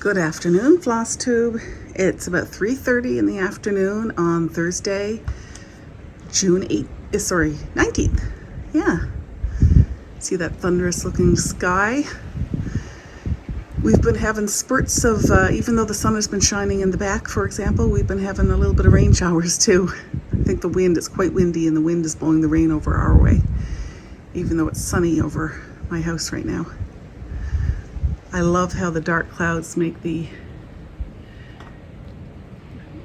Good afternoon, Floss Tube. It's about 3:30 in the afternoon on Thursday, June 19th. Yeah. See that thunderous looking sky? We've been having spurts of, even though the sun has been shining in the back, for example, we've been having a little bit of rain showers too. I think the wind is quite windy and the wind is blowing the rain over our way, even though it's sunny over my house right now. I love how the dark clouds make the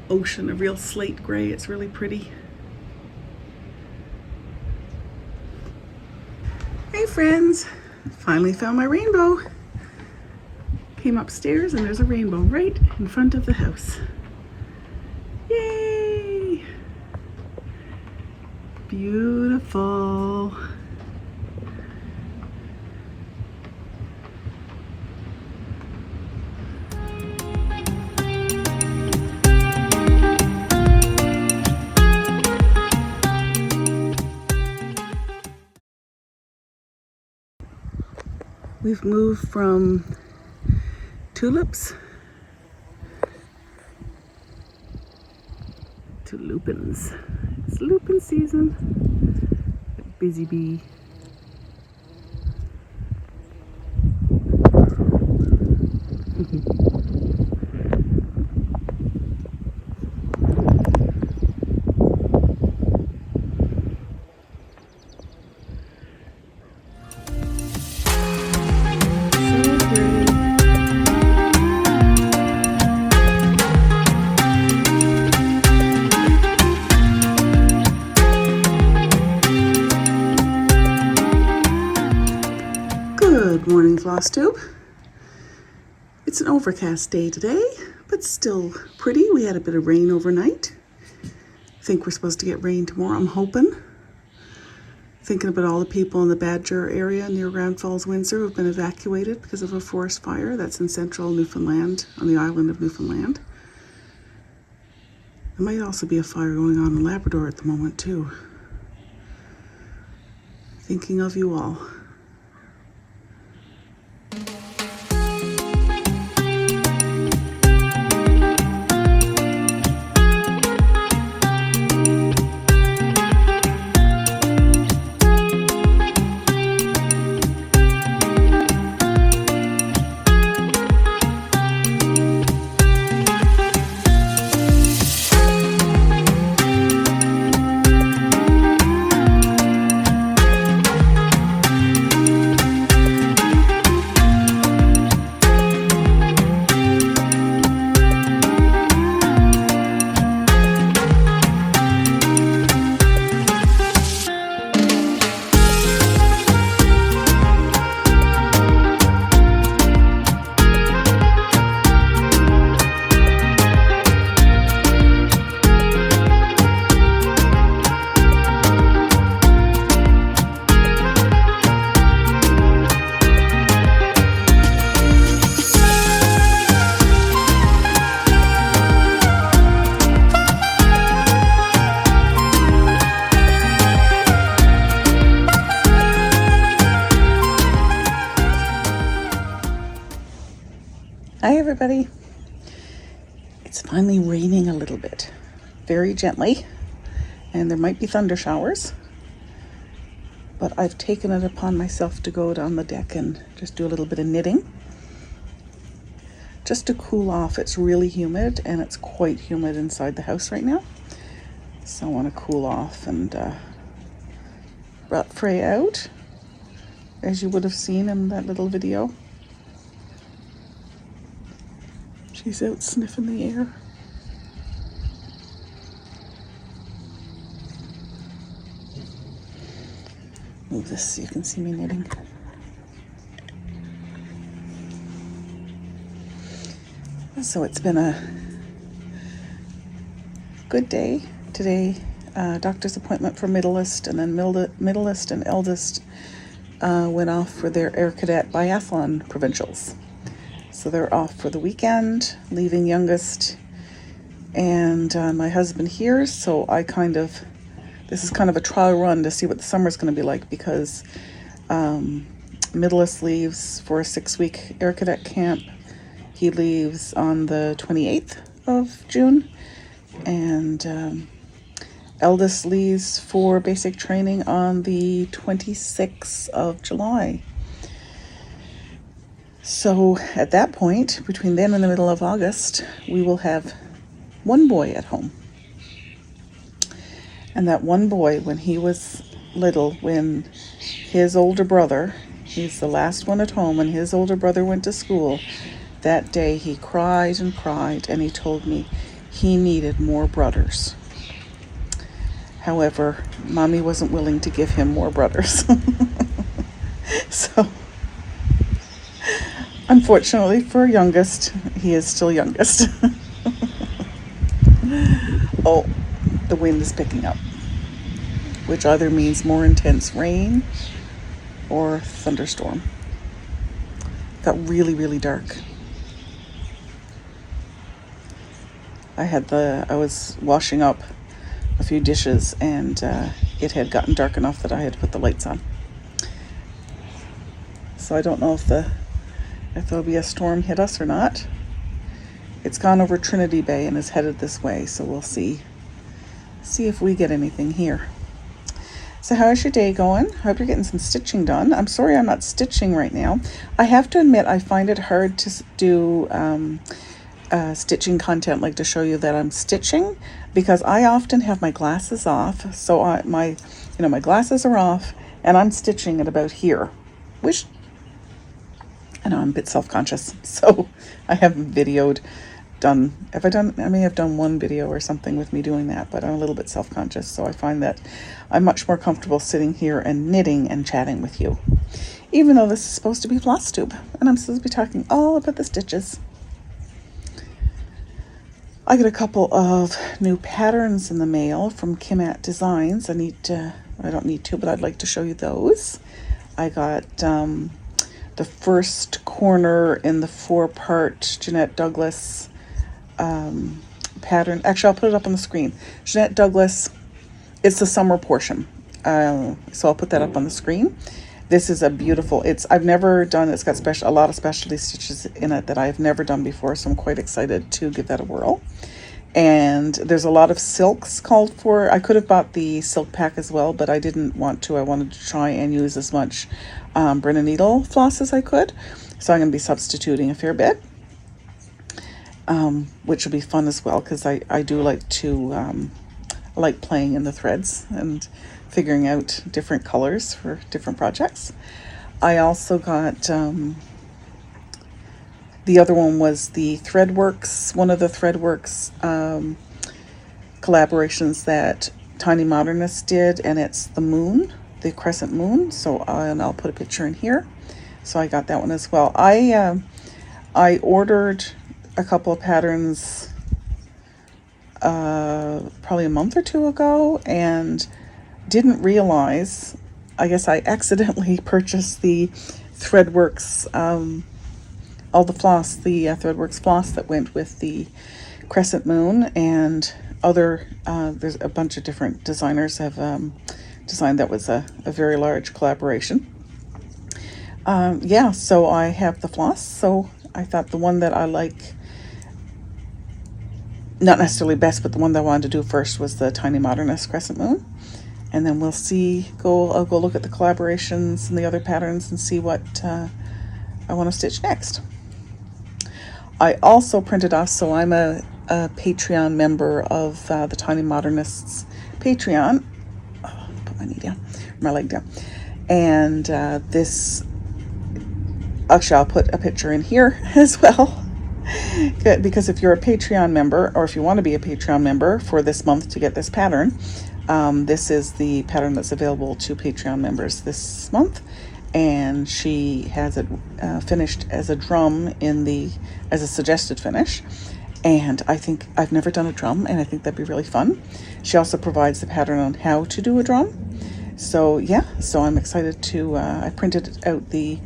ocean a real slate gray. It's really pretty. Hey friends, finally found my rainbow. Came upstairs and there's a rainbow right in front of the house. Yay! Beautiful. We've moved from tulips to lupins. It's lupin season. Busy bee. Good morning, Floss Tube. It's an overcast day today, but still pretty. We had a bit of rain overnight. I think we're supposed to get rain tomorrow, I'm hoping. Thinking about all the people in the Badger area near Grand Falls, Windsor, who've been evacuated because of a forest fire that's in central Newfoundland, on the island of Newfoundland. There might also be a fire going on in Labrador at the moment, too. Thinking of you all. Hi everybody. It's finally raining a little bit, very gently, and there might be thunder showers, but I've taken it upon myself to go down the deck and just do a little bit of knitting, just to cool off. It's really humid, and it's quite humid inside the house right now, so I want to cool off. And brought Frey out, as you would have seen in that little video. She's out sniffing the air. Move this so you can see me knitting. So it's been a good day today. Doctor's appointment for Middleist, and then Middleist and Eldest went off for their Air Cadet Biathlon provincials. So they're off for the weekend, leaving youngest and my husband here. So this is kind of a trial run to see what the summer's going to be like, because Middleist leaves for a 6-week Air Cadet camp He leaves on the 28th of June, and eldest leaves for basic training on the 26th of July. So at that point, between then and the middle of August, we will have one boy at home. And that one boy, when he was little, when his older brother, he's the last one at home, when his older brother went to school, that day he cried and cried, and he told me he needed more brothers. However, Mommy wasn't willing to give him more brothers. So, unfortunately for youngest, he is still youngest. Oh, the wind is picking up, which either means more intense rain or thunderstorm. It got really, really dark. I was washing up a few dishes, and it had gotten dark enough that I had to put the lights on. So I don't know if there'll be a storm hit us or not. It's gone over Trinity Bay and is headed this way, so we'll see if we get anything here. So how's your day going? Hope you're getting some stitching done. I'm sorry I'm not stitching right now. I have to admit I find it hard to do stitching content, like to show you that I'm stitching, because I often have my glasses off. So my glasses are off and I'm stitching at about here, which I know I'm a bit self-conscious. So I haven't videoed. I may have done one video or something with me doing that, but I'm a little bit self-conscious. So I find that I'm much more comfortable sitting here and knitting and chatting with you, even though this is supposed to be floss tube and I'm supposed to be talking all about the stitches. I got a couple of new patterns in the mail from Kimat Designs. I don't need to, but I'd like to show you those. I got the first corner in the 4-part Jeanette Douglas pattern. Actually, I'll put it up on the screen. Jeanette Douglas, it's the summer portion. So I'll put that up on the screen. This is a beautiful, it's got a lot of specialty stitches in it that I've never done before, so I'm quite excited to give that a whirl. And there's a lot of silks called for. I could have bought the silk pack as well, but I didn't want to. I wanted to try and use as much Brenna needle floss as I could. So I'm going to be substituting a fair bit, which will be fun as well, because I do like to, I like playing in the threads and figuring out different colors for different projects. I also got, the other one was the Threadworks, one of the Threadworks collaborations that Tiny Modernist did, and it's the moon, the crescent moon. So and I'll put a picture in here. So I got that one as well. I ordered a couple of patterns probably a month or two ago, and didn't realize, I guess I accidentally purchased the Threadworks, all the floss, the Threadworks floss that went with the crescent moon, and other, there's a bunch of different designers have designed. That was a very large collaboration. So I have the floss, so I thought the one that I like, not necessarily best, but the one that I wanted to do first was the Tiny Modernist Crescent Moon. And then we'll I'll go look at the collaborations and the other patterns and see what I want to stitch next. I also printed off, so I'm a Patreon member of the Tiny Modernists Patreon. Oh, put my leg down. And actually I'll put a picture in here as well. Because if you're a Patreon member, or if you want to be a Patreon member for this month to get this pattern, this is the pattern that's available to Patreon members this month, and she has it finished as a drum as a suggested finish. And I think I've never done a drum, and I think that'd be really fun. She also provides the pattern on how to do a drum. So I'm excited to, I printed out the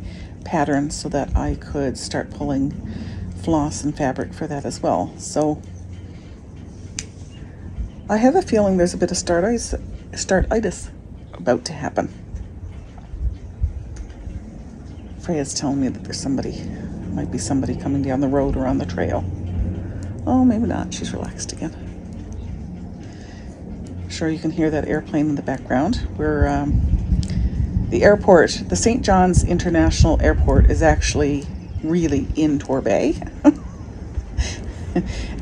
pattern so that I could start pulling floss and fabric for that as well. So I have a feeling there's a bit of startitis about to happen. Freya's telling me that there's somebody Might be somebody coming down the road or on the trail. Oh, maybe not. She's relaxed again. Sure, you can hear that airplane in the background. We're the airport, the St. John's International Airport, is actually really in Torbay.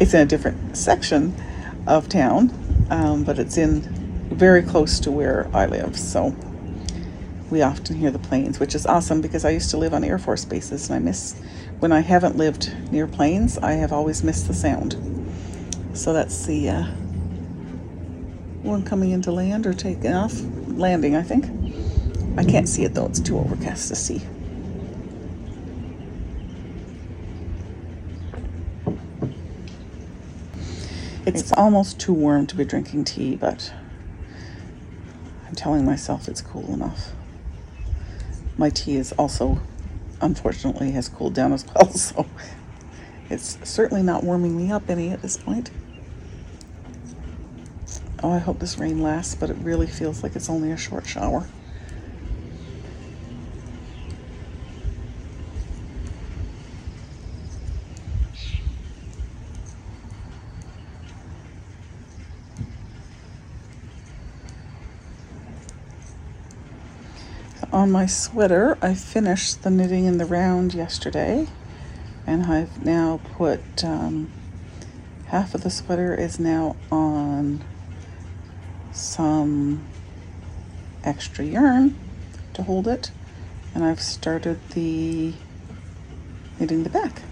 It's in a different section of town, but it's in very close to where I live. So we often hear the planes, which is awesome because I used to live on Air Force bases, and I miss, when I haven't lived near planes, I have always missed the sound. So that's the one coming into land or taking off, landing, I think. I can't see it though, it's too overcast to see. It's almost too warm to be drinking tea, but I'm telling myself it's cool enough. My tea is also, unfortunately, has cooled down as well, so it's certainly not warming me up any at this point. Oh, I hope this rain lasts, but it really feels like it's only a short shower. On my sweater, I finished the knitting in the round yesterday, and I've now put half of the sweater is now on some extra yarn to hold it, and I've started knitting the back.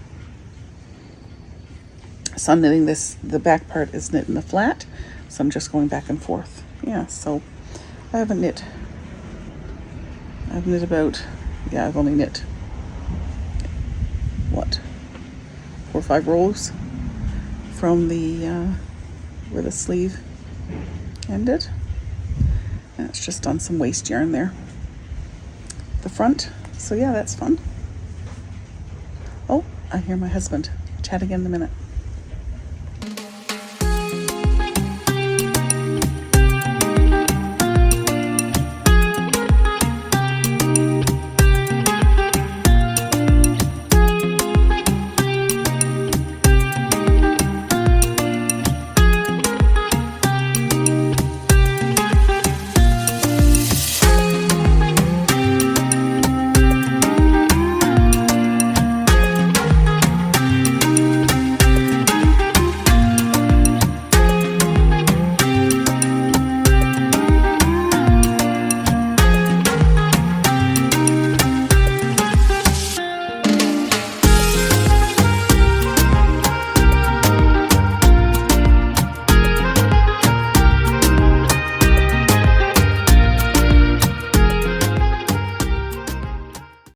So I'm knitting this, the back part is knit in the flat, so I'm just going back and forth. Yeah, so I haven't knit. I've knit about, I've only knit, 4 or 5 rows from the, where the sleeve ended. And it's just on some waste yarn there. The front, so yeah, that's fun. Oh, I hear my husband. Chat again in a minute.